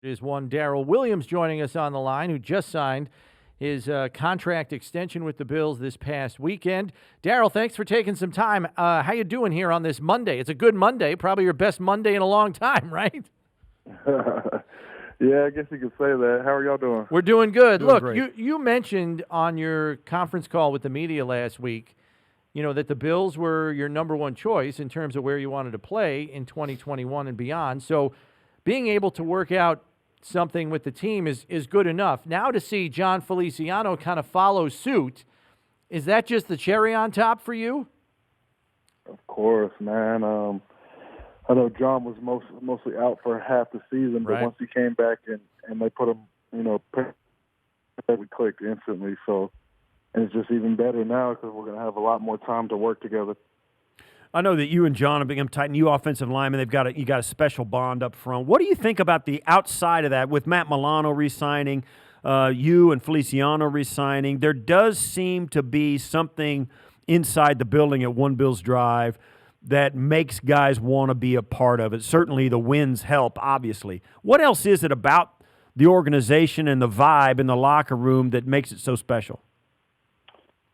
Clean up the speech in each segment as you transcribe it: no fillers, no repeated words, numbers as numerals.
Is one Daryl Williams joining us on the line, who just signed his contract extension with the Bills this past weekend. Daryl, thanks for taking some time. How you doing here on this Monday? It's a good Monday, probably your best Monday in a long time, right? Yeah, I guess you could say that. How are y'all doing? We're doing good. Doing Look, great. you mentioned on your conference call with the media last week, that the Bills were your number one choice in terms of where you wanted to play in 2021 and beyond. So being able to work out something with the team is good enough. Now to see John Feliciano kind of follow suit, is that just the cherry on top for you? Of course, man. I know John was mostly out for half the season, but Right. once he came back and they put him, we clicked instantly. So, and it's just even better now because we're going to have a lot more time to work together. I know that you and John have become tight, and you offensive linemen, you got a special bond up front. What do you think about the outside of that with Matt Milano re-signing, you and Feliciano re-signing? There does seem to be something inside the building at One Bills Drive that makes guys want to be a part of it. Certainly the wins help, obviously. What else is it about the organization and the vibe in the locker room that makes it so special?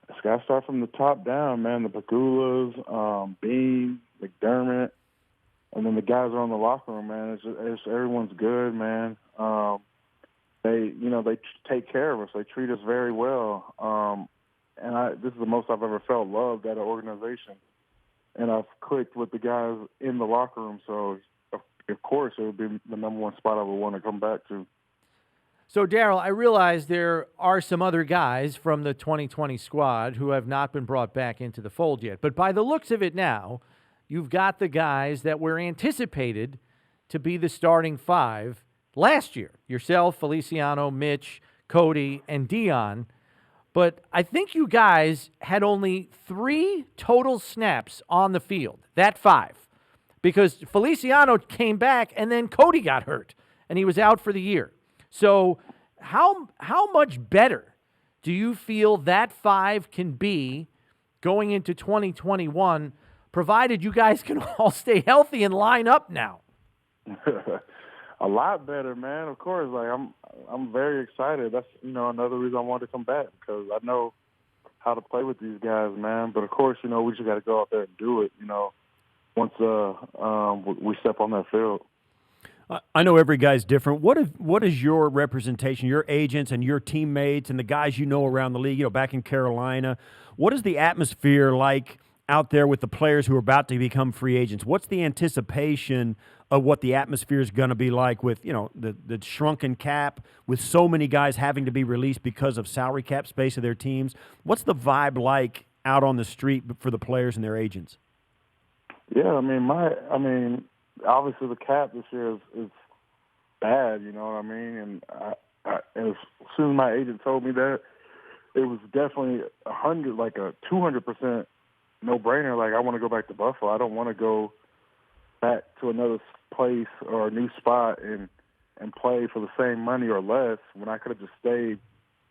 It's got to start from the top down, man. The Pagulas, Bean, McDermott, and then the guys are in the locker room, man. It's everyone's good, man. They take care of us. They treat us very well. This is the most I've ever felt loved at an organization. And I've clicked with the guys in the locker room, so of course it would be the number one spot I would want to come back to. So, Daryl, I realize there are some other guys from the 2020 squad who have not been brought back into the fold yet. But by the looks of it now, you've got the guys that were anticipated to be the starting five last year. Yourself, Feliciano, Mitch, Cody, and Dion. But I think you guys had only 3 total snaps on the field, that 5. Because Feliciano came back and then Cody got hurt, and he was out for the year. So how much better do you feel that 5 can be going into 2021, provided you guys can all stay healthy and line up now? A lot better, man. Of course, I'm very excited. That's another reason I wanted to come back because I know how to play with these guys, man. But of course, we just got to go out there and do it. Once we step on that field. I know every guy's different. What is your representation, your agents and your teammates and the guys around the league, back in Carolina? What is the atmosphere like out there with the players who are about to become free agents? What's the anticipation of what the atmosphere is going to be like with, the shrunken cap, with so many guys having to be released because of salary cap space of their teams? What's the vibe like out on the street for the players and their agents? Yeah, obviously the cap this year is bad, you know what I mean? And as soon as my agent told me that, it was definitely a 200% no-brainer. Like, I want to go back to Buffalo. I don't want to go back to another place or a new spot and play for the same money or less when I could have just stayed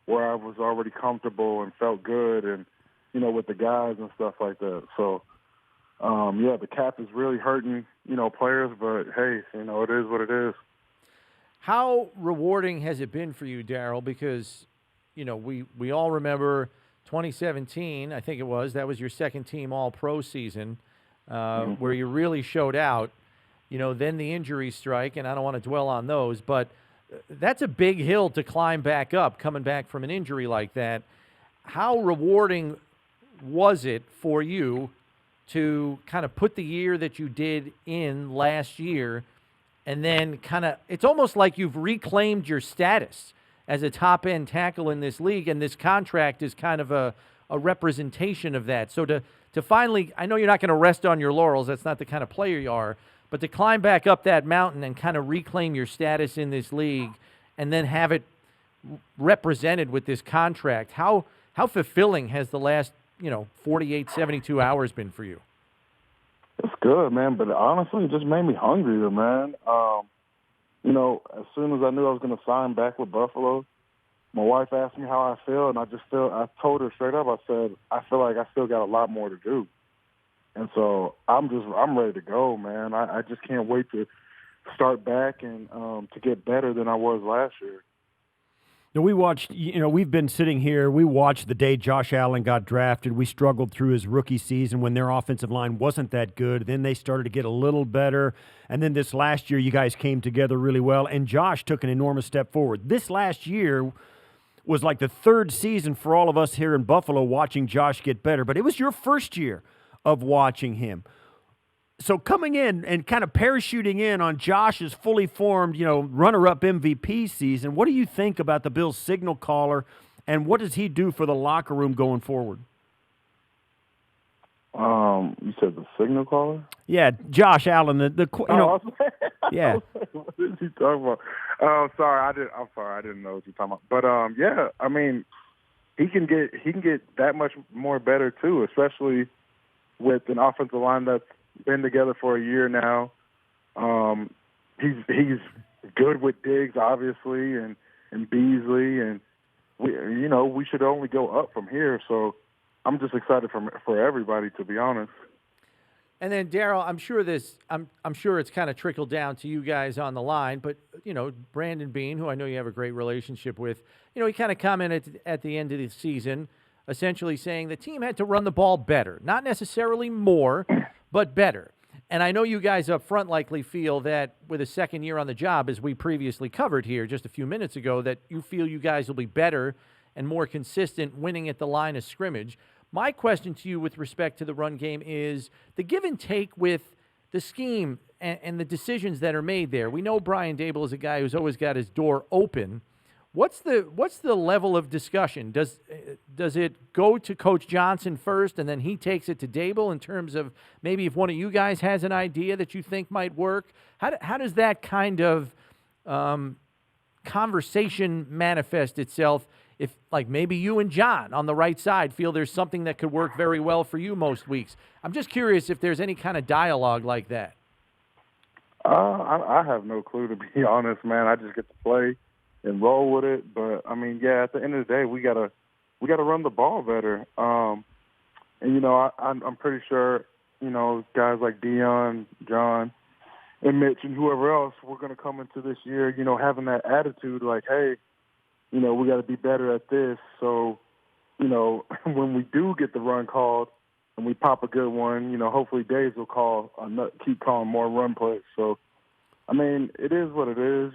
where I was already comfortable and felt good and, with the guys and stuff like that. So, the cap is really hurting, players, but hey, it is what it is. How rewarding has it been for you, Daryl? Because, we all remember 2017, I think it was, that was your second team All-Pro season where you really showed out. Then the injuries strike, and I don't want to dwell on those, but that's a big hill to climb back up, coming back from an injury like that. How rewarding was it for you to kind of put the year that you did in last year and then it's almost like you've reclaimed your status as a top-end tackle in this league, and this contract is kind of a representation of that. So to finally, I know you're not going to rest on your laurels, that's not the kind of player you are, but to climb back up that mountain and kind of reclaim your status in this league and then have it represented with this contract, how fulfilling has the last 48, 72 hours been for you? It's good, man, but honestly, it just made me hungrier, man. As soon as I knew I was going to sign back with Buffalo, my wife asked me how I feel, and I told her straight up, I said, I feel like I still got a lot more to do. And so I'm ready to go, man. I just can't wait to start back and to get better than I was last year. Now, we watched, we've been sitting here. We watched the day Josh Allen got drafted. We struggled through his rookie season when their offensive line wasn't that good. Then they started to get a little better. And then this last year, you guys came together really well. And Josh took an enormous step forward. This last year was like the third season for all of us here in Buffalo watching Josh get better. But it was your first year of watching him. So coming in and kind of parachuting in on Josh's fully formed, runner-up MVP season, what do you think about the Bills' signal caller, and what does he do for the locker room going forward? You said the signal caller? Yeah, Josh Allen. Yeah. What is he talking about? I'm sorry, I didn't know what you're talking about. But yeah, I mean, he can get that much more better too, especially with an offensive line that's been together for a year now. He's good with Diggs, obviously, and Beasley, and we should only go up from here. So I'm just excited for everybody, to be honest. And then Daryl, I'm sure it's kind of trickled down to you guys on the line, but Brandon Beane, who I know you have a great relationship with, he kind of commented at the end of the season, essentially saying the team had to run the ball better, not necessarily more, but better. And I know you guys up front likely feel that with a second year on the job, as we previously covered here just a few minutes ago, that you feel you guys will be better and more consistent winning at the line of scrimmage. My question to you with respect to the run game is the give and take with the scheme and the decisions that are made there. We know Brian Dable is a guy who's always got his door open. What's the level of discussion? Does it go to Coach Johnson first and then he takes it to Dable in terms of maybe if one of you guys has an idea that you think might work? How does that kind of conversation manifest itself if, like, maybe you and John on the right side feel there's something that could work very well for you most weeks? I'm just curious if there's any kind of dialogue like that. I have no clue, to be honest, man. I just get to play and roll with it. But I mean, yeah, at the end of the day, we gotta run the ball better. And I'm pretty sure guys like Dion, John, and Mitch, and whoever else, we're gonna come into this year, having that attitude like, hey, we got to be better at this. So, when we do get the run called and we pop a good one, hopefully Daves will keep calling more run plays. So, I mean, it is what it is,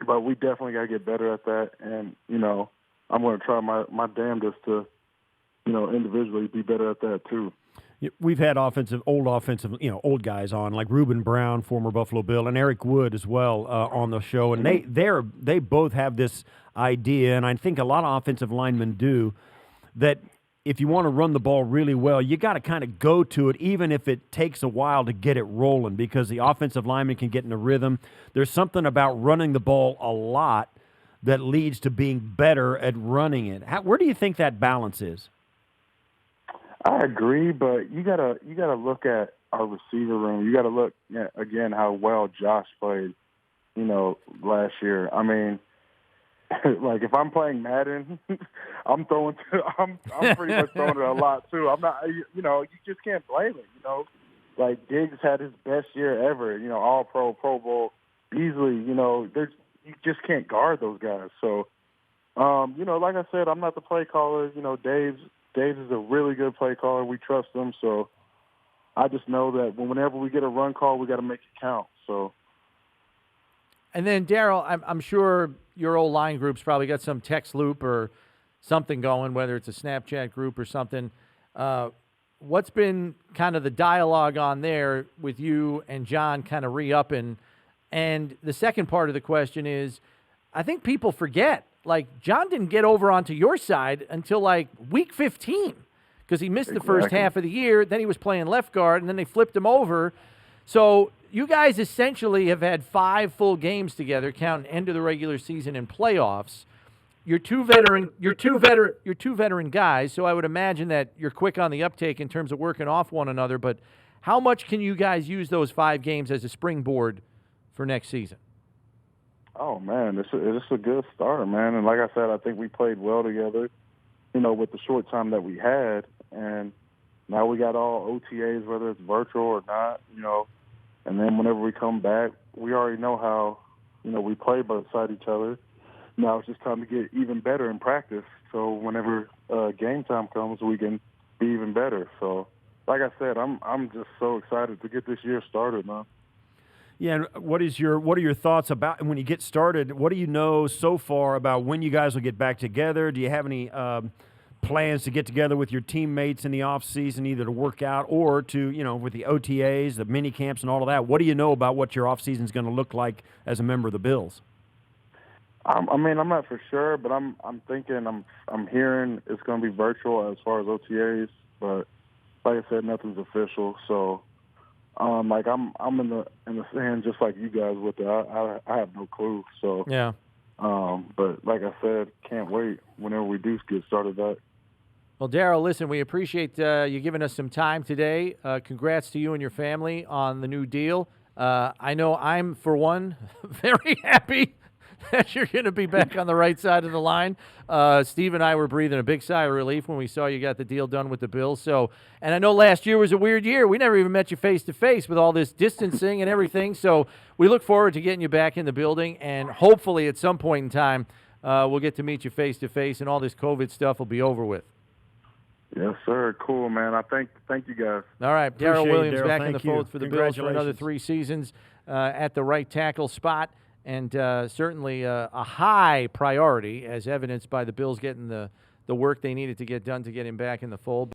but we definitely got to get better at that. And, I'm going to try my damnedest to, individually be better at that too. We've had old guys on, like Reuben Brown, former Buffalo Bill, and Eric Wood as well on the show. And they both have this idea, and I think a lot of offensive linemen do, that if you want to run the ball really well, you got to kind of go to it, even if it takes a while to get it rolling, because the offensive lineman can get in a rhythm. There's something about running the ball a lot that leads to being better at running it. Where do you think that balance is? I agree, but you gotta look at our receiver room. You gotta look at, again, how well Josh played, last year. I mean, like if I'm playing Madden, I'm pretty much throwing it a lot too. I'm not, you just can't blame it. Like Diggs had his best year ever. All Pro, Pro Bowl. Beasley, you just can't guard those guys. So, like I said, I'm not the play caller. Dave is a really good play caller. We trust him. So I just know that whenever we get a run call, we got to make it count. So. And then, Daryl, I'm sure your old line group's probably got some text loop or something going, whether it's a Snapchat group or something. What's been kind of the dialogue on there with you and John kind of re-upping? And the second part of the question is, I think people forget, like, John didn't get over onto your side until, like, week 15 because he missed the first half of the year. Then he was playing left guard, and then they flipped him over. So you guys essentially have had 5 full games together, counting end of the regular season and playoffs. You're two veteran guys, so I would imagine that you're quick on the uptake in terms of working off one another. But how much can you guys use those 5 games as a springboard for next season? Oh, man, it's a good start, man. And like I said, I think we played well together, with the short time that we had. And now we got all OTAs, whether it's virtual or not, And then whenever we come back, we already know how, we play beside each other. Now it's just time to get even better in practice. So whenever game time comes, we can be even better. So, like I said, I'm just so excited to get this year started, man. Yeah, and what are your thoughts about when you get started? What do you know so far about when you guys will get back together? Do you have any plans to get together with your teammates in the off season, either to work out or to, with the OTAs, the mini camps, and all of that? What do you know about what your off season is going to look like as a member of the Bills? I'm not for sure, but I'm thinking, I'm hearing it's going to be virtual as far as OTAs, but like I said, nothing's official. So, I'm in the sand just like you guys with it. I have no clue. So yeah. But like I said, can't wait whenever we do get started back. Well, Daryl, listen, we appreciate you giving us some time today. Congrats to you and your family on the new deal. I know I'm, for one, very happy that you're going to be back on the right side of the line. Steve and I were breathing a big sigh of relief when we saw you got the deal done with the Bills. So, and I know last year was a weird year. We never even met you face-to-face with all this distancing and everything. So we look forward to getting you back in the building, and hopefully at some point in time we'll get to meet you face-to-face and all this COVID stuff will be over with. Yes, sir. Cool, man. I thank you guys. All right, Daryl Williams Daryl. back in the Thank you. fold for the Bills for another Congratulations. 3 seasons at the right tackle spot, and certainly a high priority, as evidenced by the Bills getting the work they needed to get done to get him back in the fold.